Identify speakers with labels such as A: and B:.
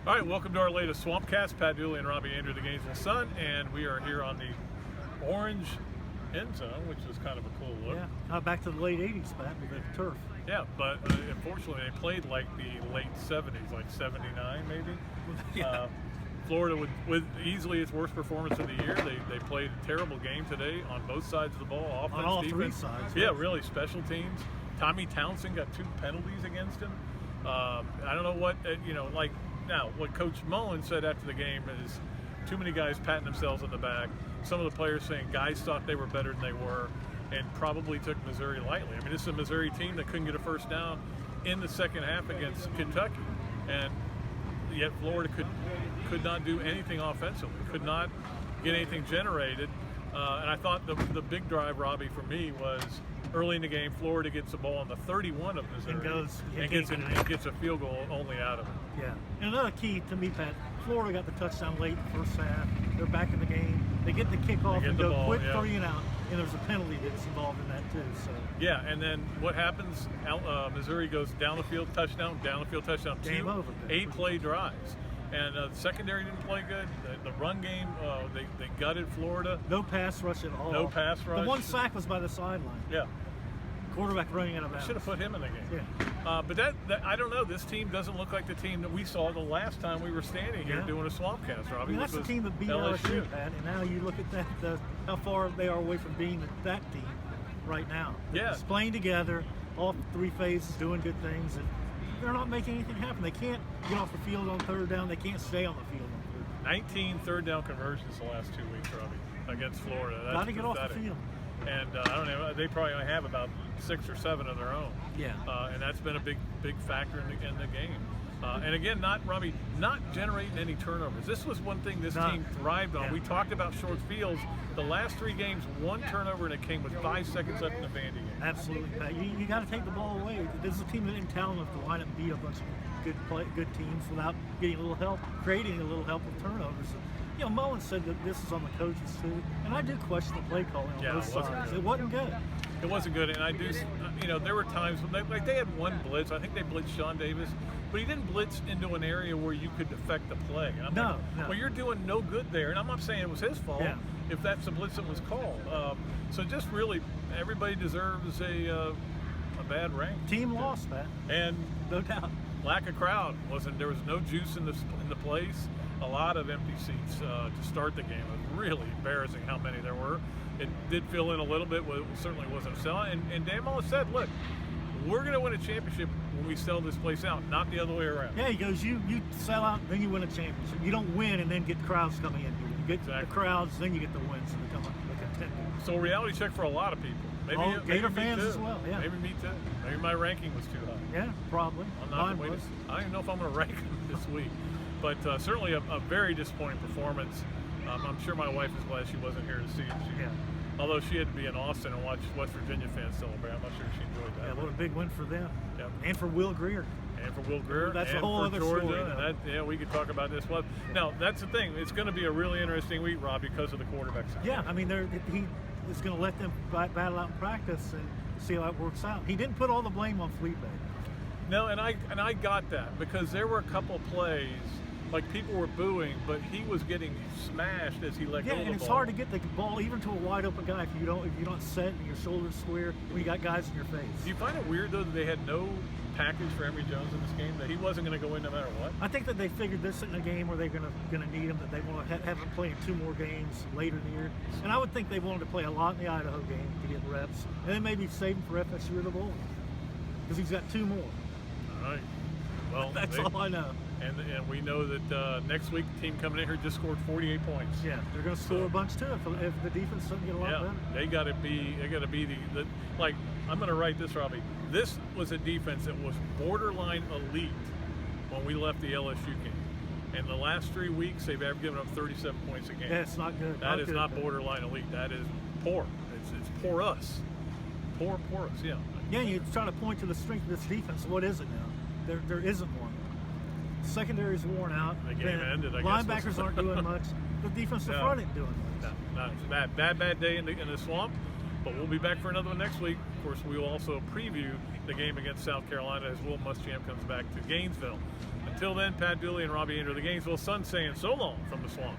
A: All right, welcome to our latest SwampCast. Pat Dooley and Robbie Andreu, the Gainesville Sun, and we are here on the orange end zone, which is kind of a cool look.
B: Yeah, back to the late 80s, Pat, with the turf.
A: Yeah, but unfortunately they played like the late 70s, like 79 maybe.
B: Yeah.
A: Florida with easily its worst performance of the year. They played a terrible game today on both sides of the ball, offense,
B: on all
A: defense.
B: three sides.
A: Yeah, really, special teams. Tommy Townsend got 2 penalties against him. I don't know what, now, what Coach Mullen said after the game is too many guys patting themselves on the back. Some of the players saying guys thought they were better than they were and probably took Missouri lightly. I mean, this is a Missouri team that couldn't get a first down in the second half against Kentucky. And yet Florida could not do anything offensively, could not get anything generated. And I thought the big drive, Robbie, for me was early in the game, Florida gets the ball on the 31 of Missouri and gets a field goal only out of it.
B: Yeah. And another key to me, Pat, Florida got the touchdown late in the first half. They're back in the game. They get the kickoff and go quick 3 and out. And there's a penalty that's involved in that too. So
A: yeah, and then what happens? Missouri goes down the field, touchdown, down the field, touchdown.
B: Game over.
A: 8-play drives. And the secondary didn't play good. The run game, they gutted Florida.
B: No pass rush at all.
A: No pass rush.
B: The one sack was by the sideline.
A: Yeah.
B: Quarterback running out of bounds.
A: Should have put him in the game.
B: Yeah.
A: But that I don't know. This team doesn't look like the team that we saw the last time we were standing here doing a SwampCast, Robbie.
B: I mean, that's the team that beat LSU, Pat. And now you look at that, how far they are away from being that team right now.
A: Yeah.
B: It's playing together, all 3 phases, doing good things, and they're not making anything happen. They can't get off the field on third down. They can't stay on the field on third down.
A: 19 third down conversions the last 2 weeks, Robbie, against Florida. That's
B: got to get off the field.
A: And I don't know, they probably only have about 6 or 7 of their own.
B: Yeah.
A: And that's been a big factor in the game. And again, not generating any turnovers. This was one thing this team thrived on.
B: Yeah.
A: We talked about short fields. The last 3 games, 1 turnover, and it came with 5 seconds left in the Vandy game.
B: Absolutely, Pat. You got to take the ball away. This is a team that didn't talent enough to line up and beat a bunch of good teams without getting a little help, creating a little help with turnovers. You know, Mullen said that this is on the coaches too, and I do question the play calling on both sides. It wasn't good.
A: It wasn't good, and I do, there were times when they had 1 blitz. I think they blitzed Sean Davis, but he didn't blitz into an area where you could affect the play.
B: No.
A: Well, you're doing no good there, and I'm not saying it was his fault if that's the blitz that was called. So just really, everybody deserves a bad rank.
B: Team lost, Pat.
A: And
B: no doubt.
A: Lack of crowd there was no juice in the place. A lot of empty seats to start the game. It was really embarrassing how many there were. It did fill in a little bit, but it certainly wasn't selling. And Dan Mullen said, look, we're going to win a championship when we sell this place out, not the other way around.
B: Yeah, he goes, you sell out, then you win a championship. You don't win and then get crowds coming in. You get the crowds, then you get the wins and become a contender.
A: So a reality check for a lot of people. Maybe
B: Gator fans as well. Yeah.
A: Maybe me too. Maybe my ranking was too high.
B: Yeah, probably.
A: I don't even know if I'm going to rank them this week. But certainly a very disappointing performance. I'm sure my wife is glad she wasn't here to see it. Although she had to be in Austin and watch West Virginia fans celebrate. I'm not sure she enjoyed that.
B: Yeah, what a big win for them.
A: Yeah.
B: And for Will Greer.
A: And for Will Greer.
B: That's
A: and
B: a whole other
A: Georgia.
B: story.
A: We could talk about this. Well, now, that's the thing. It's going to be a really interesting week, Rob, because of the quarterback side.
B: Yeah, I mean, he is going to let them battle out in practice and see how it works out. He didn't put all the blame on Fleabag.
A: No, and I got that because there were a couple plays. Like people were booing, but he was getting smashed as he let go of the ball.
B: Yeah, and it's hard to get the ball even to a wide open guy if you don't set and your shoulders square when you got guys in your face.
A: Do you find it weird though that they had no package for Emory Jones in this game? That he wasn't going to go in no matter what?
B: I think that they figured this in a game where they're going to need him. That they want to have him play in 2 more games later in the year. And I would think they wanted to play a lot in the Idaho game to get reps, and then maybe save him for FSU or the bowl because he's got 2 more.
A: All right. Well,
B: that's all I know.
A: And we know that next week the team coming in here just scored 48 points.
B: Yeah, they're going to score a bunch too if the defense doesn't get a lot better.
A: They got to be the like I'm going to write this, Robbie. This was a defense that was borderline elite when we left the LSU game. In the last 3 weeks, they've given up 37 points a game.
B: Yeah, it's not good.
A: That is not borderline elite. That is poor. It's poor us. Poor us. Yeah.
B: Yeah, you're trying to point to the strength of this defense. What is it now? There isn't one. Secondary's worn out.
A: The game ended, I guess.
B: Linebackers aren't doing much. The defensive front ain't doing much.
A: No, it's bad day in the swamp. But we'll be back for another one next week. Of course, we will also preview the game against South Carolina as Will Muschamp comes back to Gainesville. Until then, Pat Dooley and Robbie Andreu, the Gainesville Sun saying so long from the Swamp.